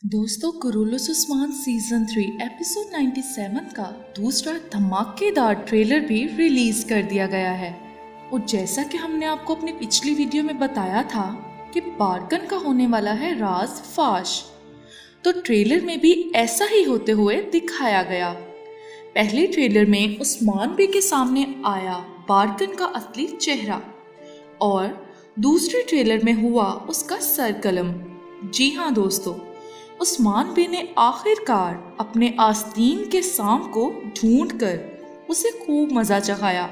दोस्तों, Kurulus Usman season 3 episode 97 का दूसरा धमाकेदार ट्रेलर भी रिलीज कर दिया गया है। और जैसा कि हमने आपको अपनी पिछली वीडियो में बताया था कि बारकन का होने वाला है राज फाश, तो ट्रेलर में भी ऐसा ही होते हुए दिखाया गया। पहले ट्रेलर में उस्मान बे के सामने आया बारकन का असली चेहरा और दूसरे ट्रेलर में हुआ उसका सरकलम। जी हाँ दोस्तों, उस्मान बे ने आखिरकार अपने आस्तीन के सांप को ढूंढकर उसे खूब मजा चखाया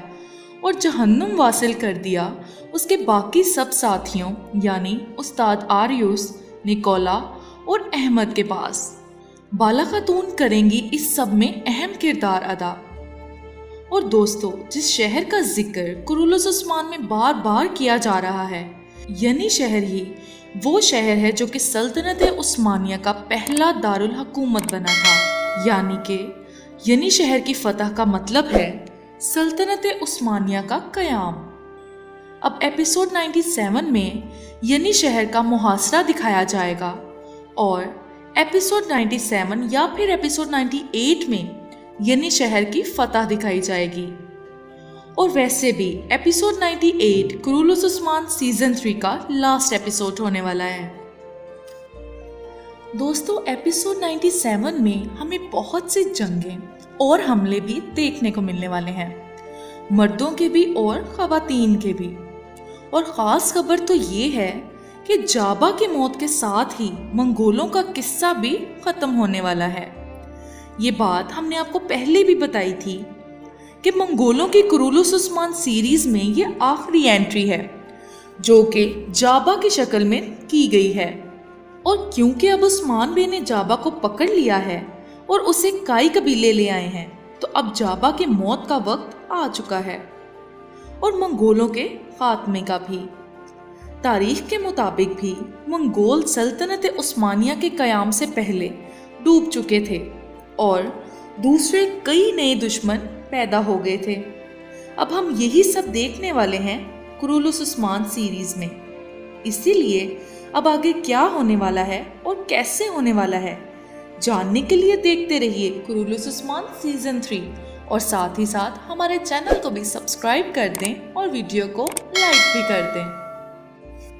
और जहन्नुम वासिल कर दिया उसके बाकी सब साथियों यानी उस्ताद आरियुस, निकोला और अहमद के पास। बाला खातून करेंगी इस सब में अहम किरदार अदा। और दोस्तों, जिस शहर का जिक्र कुरुलुस उस्मान में बार बार किया जा रहा है, यनी शहर ही वो शहर है जो कि सल्तनत उस्मानिया का पहला दारुल हुकूमत बना था। यानी कि यनी शहर की फतह का मतलब है सल्तनत उस्मानिया का कयाम। अब एपिसोड 97 में यनी शहर का मुहासरा दिखाया जाएगा और एपिसोड 97 या फिर एपिसोड 98 में यनी शहर की फतह दिखाई जाएगी। और वैसे भी एपिसोड 98 कुरुलुस उस्मान सीजन 3 का लास्ट एपिसोड होने वाला है। दोस्तों, एपिसोड 97 में हमें बहुत सी जंगें और हमले भी देखने को मिलने वाले हैं, मर्दों के भी और खवातीन के भी। और ख़ास खबर तो ये है कि जाबा की मौत के साथ ही मंगोलों का किस्सा भी ख़त्म होने वाला है। ये बात हमने आपको पहले भी बताई थी कि मंगोलों की कुरुलुस उस्मान सीरीज में ये आखिरी एंट्री है जो कि जाबा की शक्ल में की गई है। और क्योंकि अब उस्मान बे ने जाबा को पकड़ लिया है और उसे काई कबीले ले आए हैं, तो अब जाबा की मौत का वक्त आ चुका है और मंगोलों के खात्मे का भी। तारीख के मुताबिक भी मंगोल सल्तनत उस्मानिया के कयाम से पहले डूब चुके थे और दूसरे कई नए दुश्मन पैदा हो गए थे। अब हम यही सब देखने वाले हैं कुरुलुस उस्मान सीरीज में। इसीलिए अब आगे क्या होने वाला है और कैसे होने वाला है, जानने के लिए देखते रहिए कुरुलुस उस्मान सीजन 3 और साथ ही साथ हमारे चैनल को भी सब्सक्राइब कर दें और वीडियो को लाइक भी कर दें।